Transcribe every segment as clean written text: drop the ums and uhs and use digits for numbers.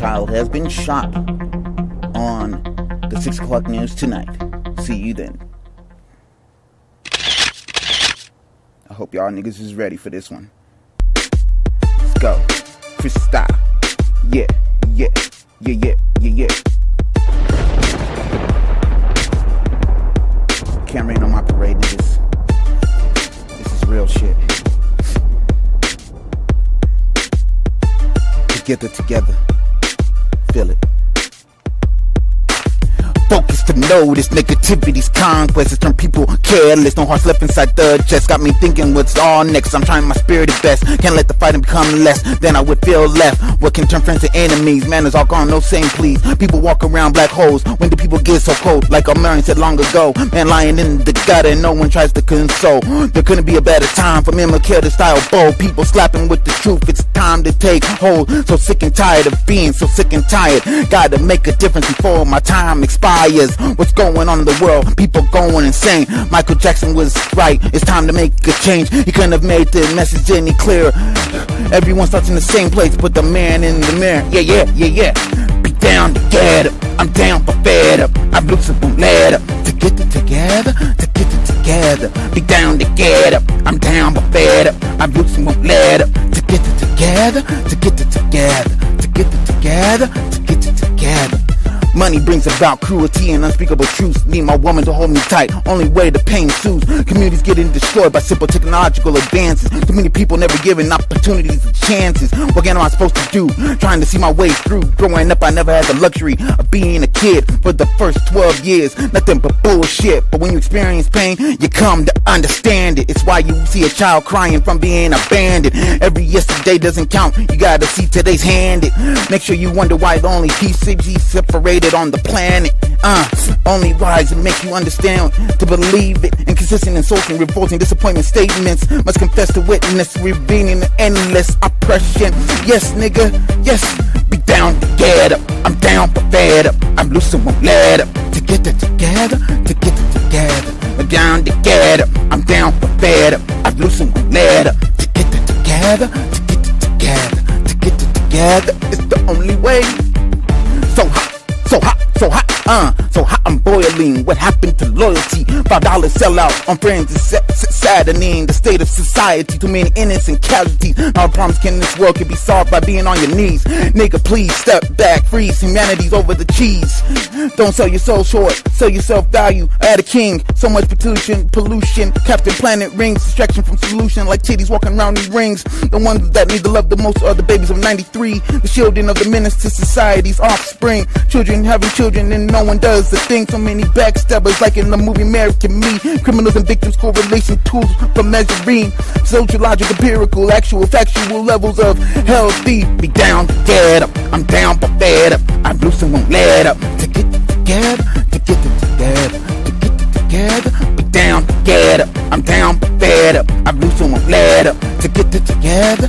child has been shot on the 6 o'clock news tonight. See you then. I hope y'all niggas is ready for this one. Let's go. Chris Style. Yeah. Camera ain't on my parade, niggas. This is real shit. Together. Feel it. Focus to know this negativity's conquest has turned people careless. No hearts left inside the chest. Got me thinking what's all next. I'm trying my spirit at best. Can't let the fighting become less than I would feel left. What can turn friends to enemies? Man, it's all gone, no saying please. People walk around black holes. When do people get so cold? Like a Marion said long ago. Man lying in the gutter and no one tries to console. There couldn't be a better time for men to kill the style bold. People slapping with the truth. It's time to take hold. So sick and tired of being so sick and tired. Gotta make a difference before my time expires. What's going on in the world? People going insane. Michael Jackson was right. It's time to make a change. He couldn't have made the message any clearer. Everyone starts in the same place. Put the man in the mirror. Yeah. Be down to get up. I'm down for fed up. I'm losing from let up. To get it together. Be down to get up. I'm down for fed up. I'm losing from let up. To get it together. Money brings about cruelty and unspeakable truths. Need my woman to hold me tight. Only way the pain soothes. Communities getting destroyed by simple technological advances. Too many people never given opportunities and chances. What am I supposed to do? Trying to see my way through. Growing up, I never had the luxury of being a kid for the first 12 years. Nothing but bullshit. But when you experience pain, you come to understand it. It's why you see a child crying from being abandoned. Every yesterday doesn't count. You gotta see today's handed. Make sure you wonder why the only piece is separated on the planet. Only wise and make you understand to believe it. Inconsistent, insulting, revolting, disappointment statements must confess to witness, revealing the endless oppression. Yes, nigga, yes. Be down to get up. I'm down for fed up. I'm losing, won't let up. To get it together. I'm down to get up. I'm down for fed up. I'm losing, won't let up. To get it together. It's the only way. So hot, I'm boiling. What happened to loyalty? $5 sellout on friends is saddening. The state of society, too many innocent casualties. All problems in this world can be solved by being on your knees. Nigga, please step back, freeze. Humanity's over the cheese. Don't sell your soul short, sell your self-value. Add a king, so much pollution. Captain Planet rings, distraction from solution. Like titties walking around in rings. The ones that need the love the most are the babies of 93. The shielding of the menace to society's offspring. Children having children and no one does the thing. So many backstabbers like in the movie American Me. Criminals and victims correlation tools for measuring sociological, empirical, actual, factual levels of healthy. Be down to get up. I'm down for fed up. I'm loose and won't let up. To get it together. Be down to get up. I'm down for fed up. I'm loose and won't let up. To get it together.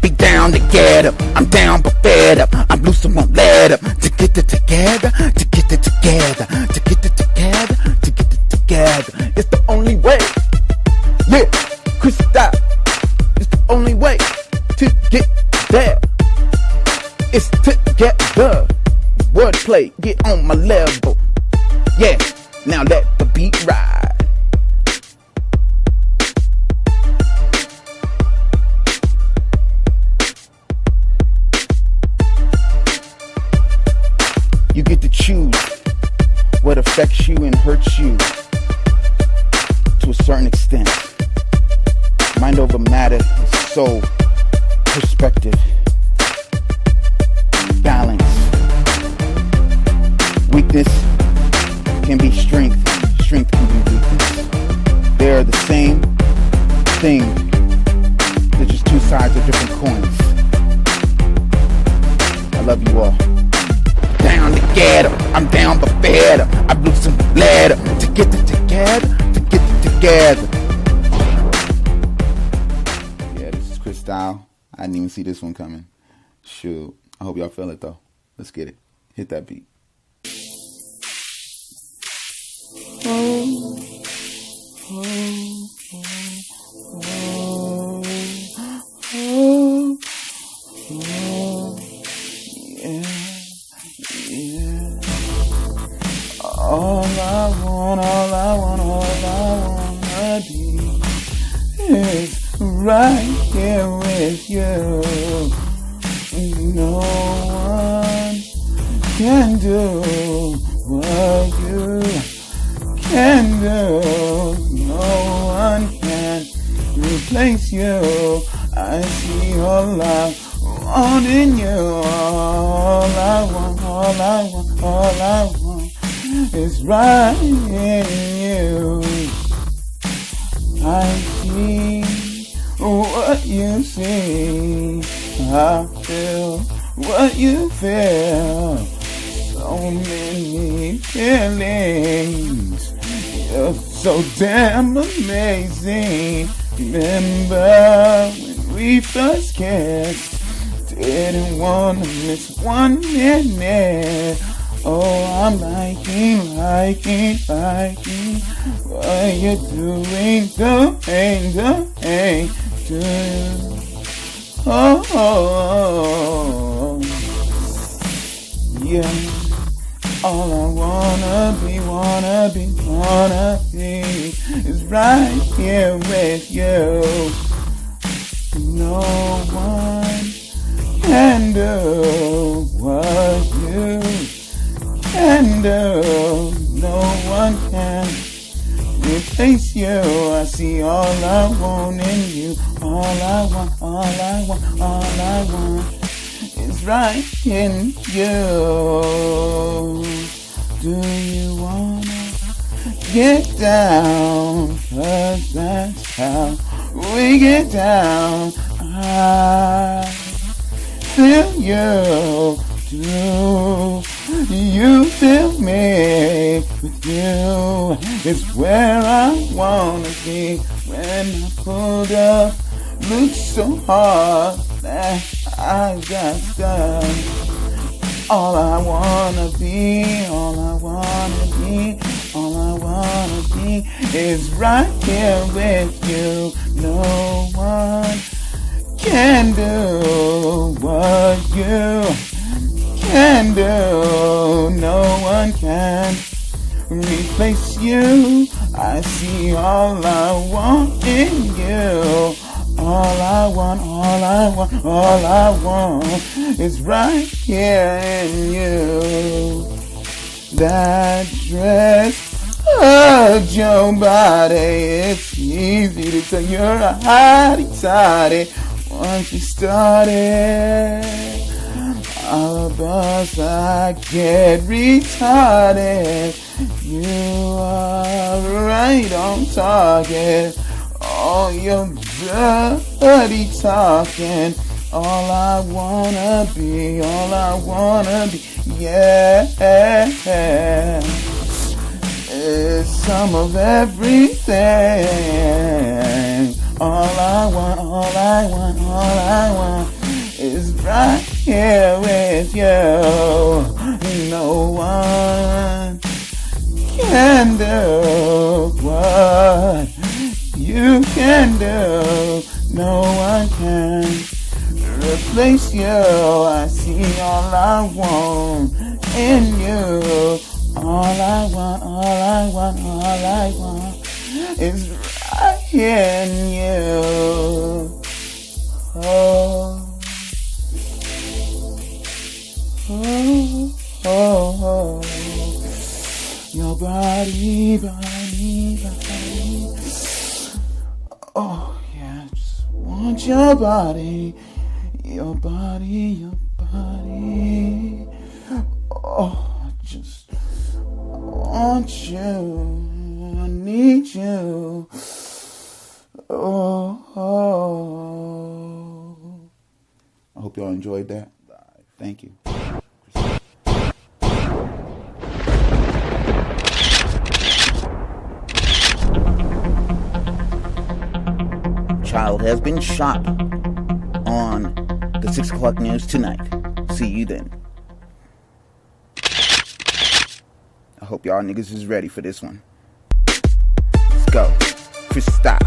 Be down to get up. I'm down for fed up. I'm loose and won't let up. To get it together. It's the only way. Yeah, Chris Style. It's the only way to get there. It's together. Wordplay, get on my level. Yeah, now let the beat ride. You get to choose what affects you and hurts you to a certain extent. Mind over matter is soul, perspective, balance. Weakness can be strength, strength can be weakness. They are the same thing, they're just two sides of different coins. I love you all. Down to get up, I'm down for fed up. I'm losing let up. To get it together. Yeah, this is Chris Style. I didn't even see this one coming. Shoot, I hope y'all feel it though. Let's get it. Hit that beat. All I wanna be is right here with you. No one can do what you can do. No one can replace you. I see all I want in you. All I want is right in you. I see what you see. I feel what you feel. So many feelings. You're so damn amazing. Remember when we first kissed? Didn't wanna miss 1 minute. Oh, I'm liking what you're doing to you. Oh, yeah. All I wanna be is right here with you. No one can do what you can do. No one can replace you. I see all I want in you. All I want is right in you. Do you wanna get down? 'Cause that's how we get down. I feel you. Do you feel me? With you is where I wanna be. When I pulled up, looked so hard that I got stuck. All I wanna be is right here with you. No one can do what you can do. No one can replace you. I see all I want in you. All I want is right here in you. That dress hugs your body. It's easy to tell you're a hottie-toddy once you started. All of us, I get retarded. You are right on target. All your dirty talking. All I wanna be, yeah, is some of everything. All I want is right here with you. No one can do what you can do. No one can replace you. I see all I want in you. All I want is right here in you. Oh. Your body. Oh yeah, I just want your body. Oh, I just want you. I need you. Oh. I hope y'all enjoyed that. Thank you. Child has been shot on the 6 o'clock news tonight. See you then. I hope y'all niggas is ready for this one. Let's go. Freestyle.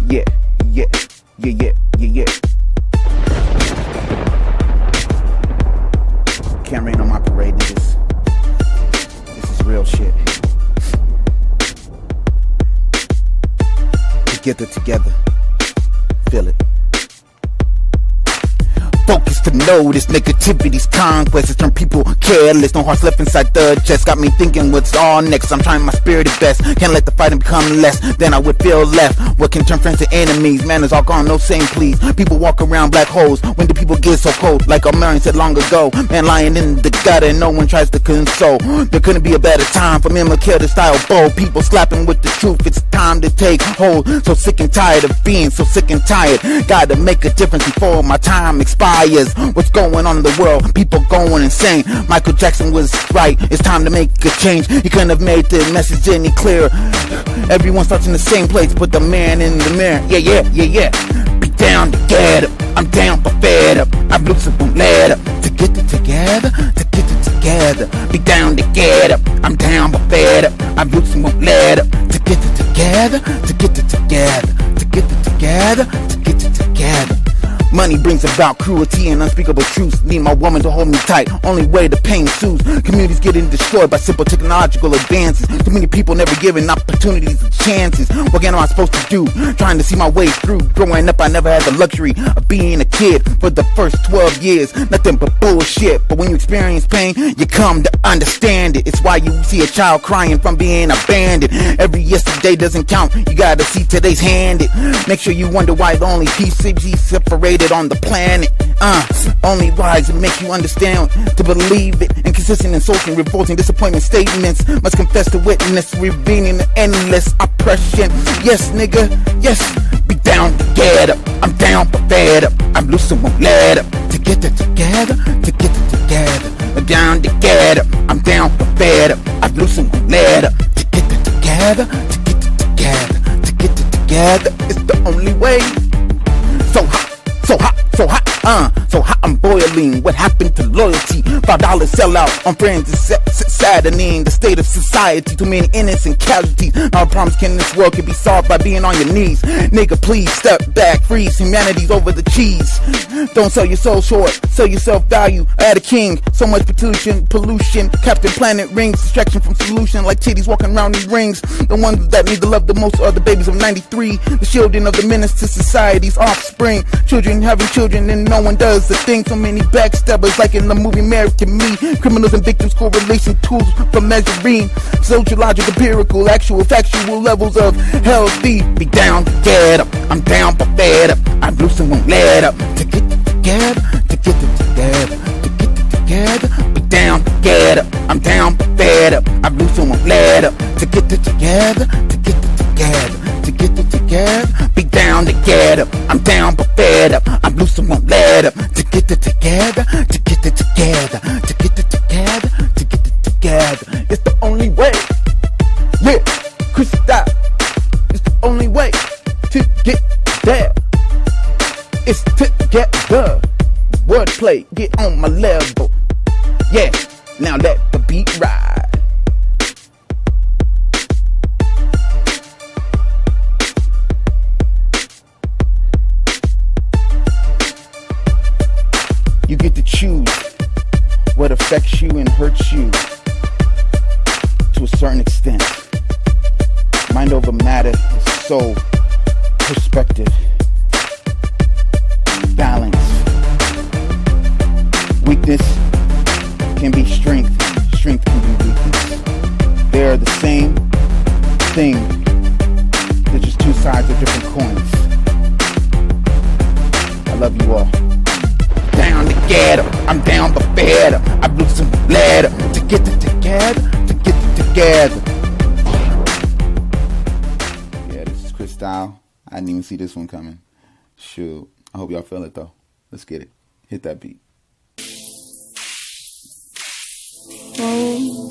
Yeah. Can't rain on my parade, niggas. This is real. real shit. Together, feel it. Focus to notice negativity's conquests turn people careless. No hearts left inside the chest. Got me thinking what's on next. I'm trying my spirit at best. Can't let the fighting become less than I would feel left. What can turn friends to enemies? Man is all gone, no saying please. People walk around black holes. When do people get so cold? Like Omarion said long ago, man lying in the gutter and no one tries to console. There couldn't be a better time for me to kill the style bold. People slapping with the truth. It's time to take hold. So sick and tired of being so sick and tired. Gotta make a difference before my time expires. What's going on in the world? People going insane. Michael Jackson was right. It's time to make a change. He couldn't have made the message any clearer. Everyone starts in the same place. Put the man in the mirror. Yeah. Be down to get up. I'm down but fed up. I'm loose and won't let up. To get it together. Be down to get up. I'm down but fed up. I'm loose and won't let up. To get it together. Money brings about cruelty and unspeakable truths. Need my woman to hold me tight. Only way the pain soothes. Communities getting destroyed by simple technological advances. Too many people never given opportunities and chances. What am I supposed to do? Trying to see my way through. Growing up, I never had the luxury of being a kid for the first 12 years. Nothing but bullshit. But when you experience pain, you come to understand it. It's why you see a child crying from being abandoned. Every yesterday doesn't count. You gotta see today's handed. Make sure you wonder why the only piece separated on the planet. Only wise it makes you understand to believe it. Inconsistent, insulting, revolting, disappointment statements must confess to witness, revealing the endless oppression. Yes, nigga, yes. Be down to get up. I'm down but fed up. I'm loose and won't let up. To get it together. Down to get up. I'm down but fed up. I'm loose and won't let up. To get it together. It's the only way. So hot, I'm boiling. What happened to loyalty? $5 sellout on friends is saddening. The state of society, too many innocent casualties. Our problems in this world can be solved by being on your knees. Nigga, please step back, freeze. Humanity's over the cheese. Don't sell your soul short, sell your self-value. Add a king, so much pollution. Captain Planet rings, distraction from solution. Like titties walking around these rings. The ones that need the love the most are the babies of 93. The children of the menace to society's offspring. Children having children and no one does a thing. So many backstabbers like in the movie American Me. Criminals and victims correlation tools for measuring sociological, empirical, actual, factual levels of healthy. Be down to get up. I'm down but fed up. I'm loose and won't let up. To get it together. Be down to get up. I'm down but fed up. I'm loose and won't let up. To get it together. Be down to get up. I'm down but fed up. I'm loose and won't let up. To get it together. It's the only way. Yeah, Crystal. It's the only way to get there. It's together. Wordplay, get on my level. Yeah, now let the beat ride. You get to choose what affects you and hurts you to a certain extent. Mind over matter is soul, perspective, balance. Weakness can be strength, strength can be weakness. They are the same thing, they're just two sides of different coins. I love you all. Down to get up, I'm down but fed up. I'm losing the ladder to get it together. Yeah, this is Crystal. I didn't even see this one coming. Shoot, I hope y'all feel it though. Let's get it. Hit that beat. Oh.